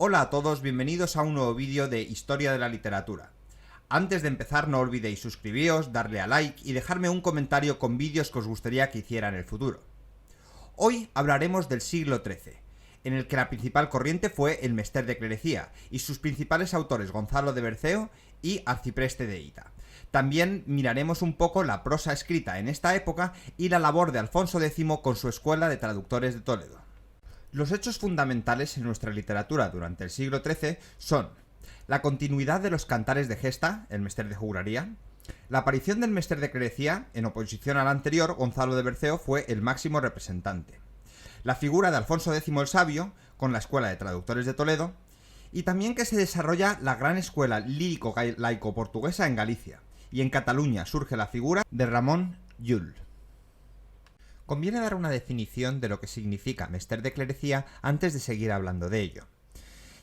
Hola a todos, bienvenidos a un nuevo vídeo de Historia de la Literatura. Antes de empezar no olvidéis suscribiros, darle a like y dejarme un comentario con vídeos que os gustaría que hiciera en el futuro. Hoy hablaremos del siglo XIII, en el que la principal corriente fue el Mester de Clerecía y sus principales autores Gonzalo de Berceo y Arcipreste de Hita. También miraremos un poco la prosa escrita en esta época y la labor de Alfonso X con su escuela de traductores de Toledo. Los hechos fundamentales en nuestra literatura durante el siglo XIII son la continuidad de los cantares de gesta, el Mester de Juglaría, la aparición del Mester de Clerecía, en oposición al anterior, Gonzalo de Berceo fue el máximo representante, la figura de Alfonso X el Sabio, con la Escuela de Traductores de Toledo, y también que se desarrolla la gran escuela lírico-laico-portuguesa en Galicia, y en Cataluña surge la figura de Ramón Llull. Conviene dar una definición de lo que significa Mester de Clerecía antes de seguir hablando de ello.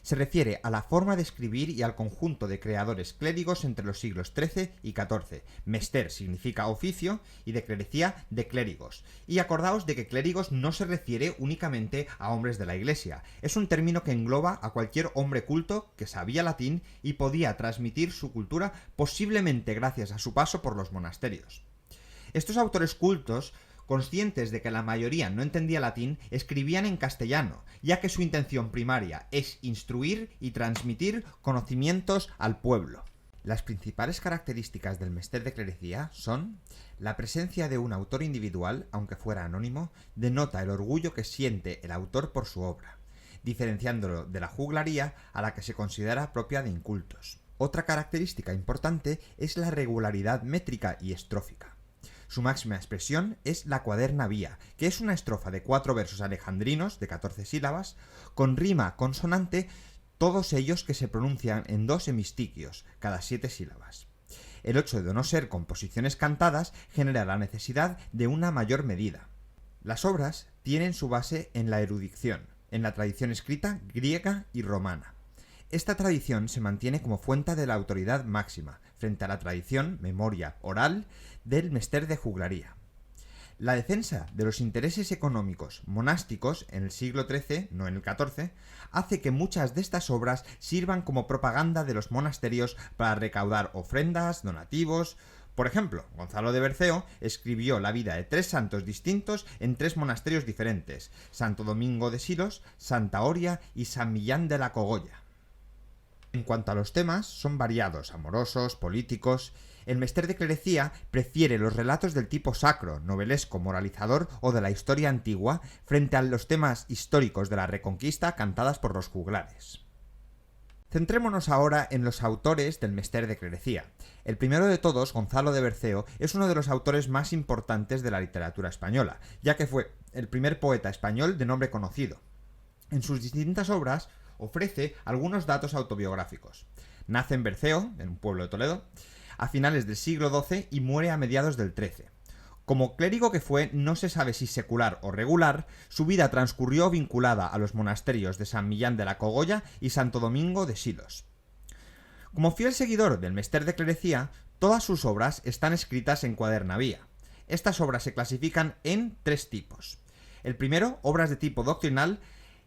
Se refiere a la forma de escribir y al conjunto de creadores clérigos entre los siglos XIII y XIV. Mester significa oficio y de clerecía de clérigos. Y acordaos de que clérigos no se refiere únicamente a hombres de la Iglesia. Es un término que engloba a cualquier hombre culto que sabía latín y podía transmitir su cultura posiblemente gracias a su paso por los monasterios. Estos autores cultos, conscientes de que la mayoría no entendía latín, escribían en castellano, ya que su intención primaria es instruir y transmitir conocimientos al pueblo. Las principales características del Mester de Clerecía son: la presencia de un autor individual, aunque fuera anónimo, denota el orgullo que siente el autor por su obra, diferenciándolo de la juglaría, a la que se considera propia de incultos. Otra característica importante es la regularidad métrica y estrófica. Su máxima expresión es la cuaderna vía, que es una estrofa de 4 versos alejandrinos de 14 sílabas, con rima consonante, todos ellos que se pronuncian en 2 hemistiquios, cada 7 sílabas. El hecho de no ser composiciones cantadas genera la necesidad de una mayor medida. Las obras tienen su base en la erudición, en la tradición escrita griega y romana. Esta tradición se mantiene como fuente de la autoridad máxima, frente a la tradición, memoria oral, del Mester de Juglaría. La defensa de los intereses económicos monásticos en el siglo XIII, no en el XIV, hace que muchas de estas obras sirvan como propaganda de los monasterios para recaudar ofrendas, donativos. Por ejemplo, Gonzalo de Berceo escribió la vida de 3 santos distintos en 3 monasterios diferentes: Santo Domingo de Silos, Santa Oria y San Millán de la Cogolla. En cuanto a los temas, son variados, amorosos, políticos. El Mester de Clerecía prefiere los relatos del tipo sacro, novelesco, moralizador o de la historia antigua, frente a los temas históricos de la Reconquista cantadas por los juglares. Centrémonos ahora en los autores del Mester de Clerecía. El primero de todos, Gonzalo de Berceo, es uno de los autores más importantes de la literatura española, ya que fue el primer poeta español de nombre conocido. En sus distintas obras ofrece algunos datos autobiográficos. Nace en Berceo, en un pueblo de Toledo, a finales del siglo XII y muere a mediados del XIII. Como clérigo que fue, no se sabe si secular o regular, su vida transcurrió vinculada a los monasterios de San Millán de la Cogolla y Santo Domingo de Silos. Como fiel seguidor del Mester de Clerecía, todas sus obras están escritas en cuaderna vía. Estas obras se clasifican en 3 tipos. El primero, obras de tipo doctrinal,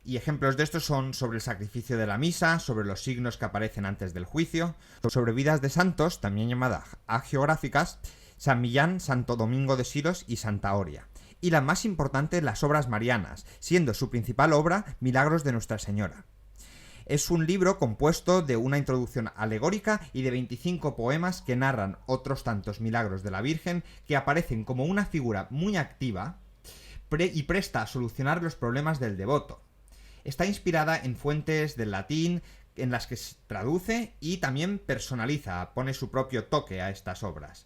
y ejemplos de estos son sobre el sacrificio de la misa, sobre los signos que aparecen antes del juicio, sobre vidas de santos, también llamadas hagiográficas, San Millán, Santo Domingo de Silos y Santa Oria. Y la más importante, las obras marianas, siendo su principal obra Milagros de Nuestra Señora. Es un libro compuesto de una introducción alegórica y de 25 poemas que narran otros tantos milagros de la Virgen, que aparecen como una figura muy activa y presta a solucionar los problemas del devoto. Está inspirada en fuentes del latín en las que se traduce y también personaliza, pone su propio toque a estas obras.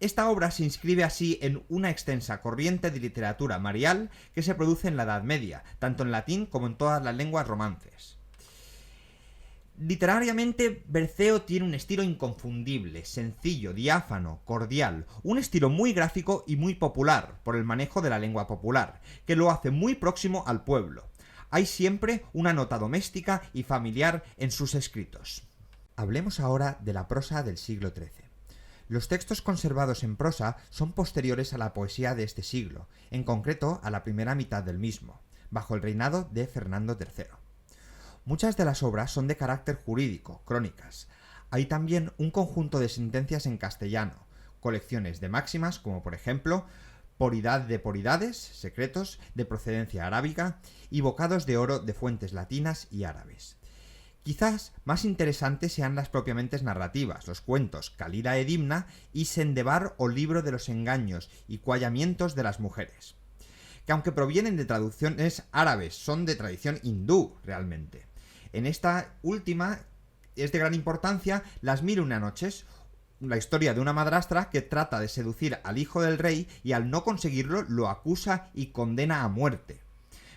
Esta obra se inscribe así en una extensa corriente de literatura marial que se produce en la Edad Media, tanto en latín como en todas las lenguas romances. Literariamente, Berceo tiene un estilo inconfundible, sencillo, diáfano, cordial, un estilo muy gráfico y muy popular, por el manejo de la lengua popular, que lo hace muy próximo al pueblo. Hay siempre una nota doméstica y familiar en sus escritos. Hablemos ahora de la prosa del siglo XIII. Los textos conservados en prosa son posteriores a la poesía de este siglo, en concreto a la primera mitad del mismo, bajo el reinado de Fernando III. Muchas de las obras son de carácter jurídico, crónicas. Hay también un conjunto de sentencias en castellano, colecciones de máximas como por ejemplo Poridad de Poridades, secretos de procedencia arábiga y bocados de oro de fuentes latinas y árabes. Quizás más interesantes sean las propiamente narrativas, los cuentos Calida e Dimna y Sendebar o Libro de los engaños y cuallamientos de las mujeres, que aunque provienen de traducciones árabes, son de tradición hindú realmente. En esta última es de gran importancia Las Mil y una noches, la historia de una madrastra que trata de seducir al hijo del rey y al no conseguirlo lo acusa y condena a muerte,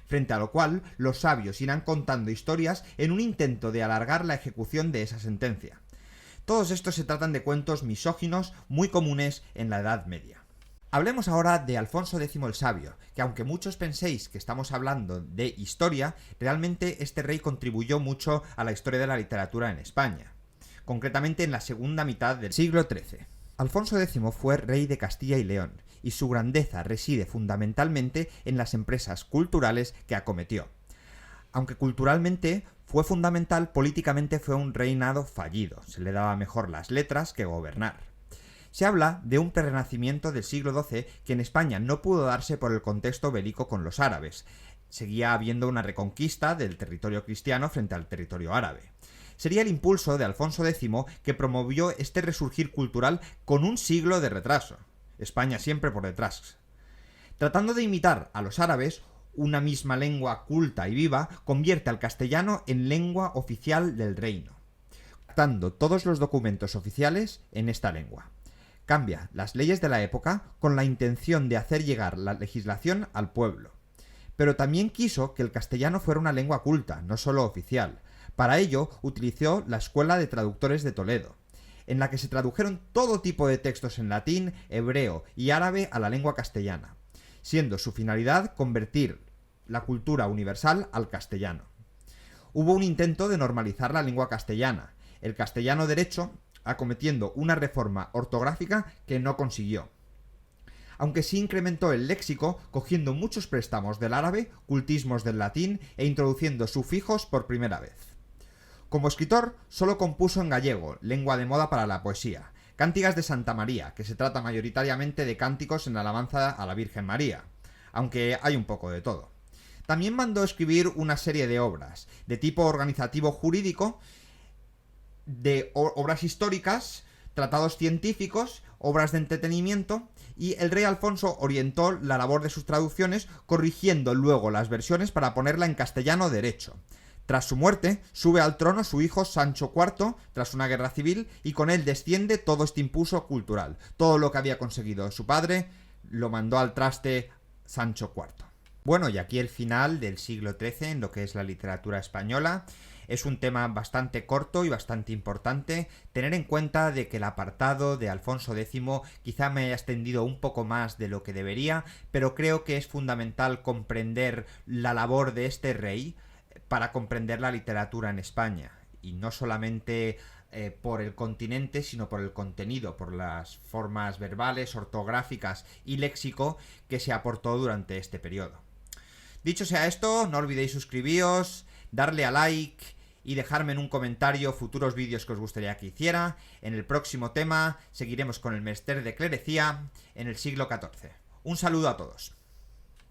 frente a lo cual los sabios irán contando historias en un intento de alargar la ejecución de esa sentencia. Todos estos se tratan de cuentos misóginos muy comunes en la Edad Media. Hablemos ahora de Alfonso X el Sabio, que aunque muchos penséis que estamos hablando de historia, realmente este rey contribuyó mucho a la historia de la literatura en España, concretamente en la segunda mitad del siglo XIII. Alfonso X fue rey de Castilla y León, y su grandeza reside fundamentalmente en las empresas culturales que acometió. Aunque culturalmente fue fundamental, políticamente fue un reinado fallido, se le daba mejor las letras que gobernar. Se habla de un prerrenacimiento del siglo XII que en España no pudo darse por el contexto bélico con los árabes. Seguía habiendo una reconquista del territorio cristiano frente al territorio árabe. Sería el impulso de Alfonso X que promovió este resurgir cultural con un siglo de retraso. España siempre por detrás. Tratando de imitar a los árabes, una misma lengua culta y viva convierte al castellano en lengua oficial del reino, adaptando todos los documentos oficiales en esta lengua. Cambia las leyes de la época con la intención de hacer llegar la legislación al pueblo. Pero también quiso que el castellano fuera una lengua culta, no solo oficial. Para ello utilizó la Escuela de Traductores de Toledo, en la que se tradujeron todo tipo de textos en latín, hebreo y árabe a la lengua castellana, siendo su finalidad convertir la cultura universal al castellano. Hubo un intento de normalizar la lengua castellana, el castellano derecho acometiendo una reforma ortográfica que no consiguió, aunque sí incrementó el léxico cogiendo muchos préstamos del árabe, cultismos del latín e introduciendo sufijos por primera vez. Como escritor, solo compuso en gallego, lengua de moda para la poesía, Cántigas de Santa María, que se trata mayoritariamente de cánticos en alabanza a la Virgen María, aunque hay un poco de todo. También mandó escribir una serie de obras, de tipo organizativo jurídico, de obras históricas, tratados científicos, obras de entretenimiento, y el rey Alfonso orientó la labor de sus traducciones, corrigiendo luego las versiones para ponerla en castellano derecho. Tras su muerte, sube al trono su hijo Sancho IV, tras una guerra civil, y con él desciende todo este impulso cultural. Todo lo que había conseguido su padre lo mandó al traste Sancho IV. Bueno, y aquí el final del siglo XIII en lo que es la literatura española. Es un tema bastante corto y bastante importante. Tener en cuenta de que el apartado de Alfonso X quizá me haya extendido un poco más de lo que debería, pero creo que es fundamental comprender la labor de este rey para comprender la literatura en España. Y no solamente por el continente, sino por el contenido, por las formas verbales, ortográficas y léxico que se aportó durante este periodo. Dicho sea esto, no olvidéis suscribíos, darle a like y dejarme en un comentario futuros vídeos que os gustaría que hiciera. En el próximo tema seguiremos con el Mester de Clerecía en el siglo XIV. Un saludo a todos.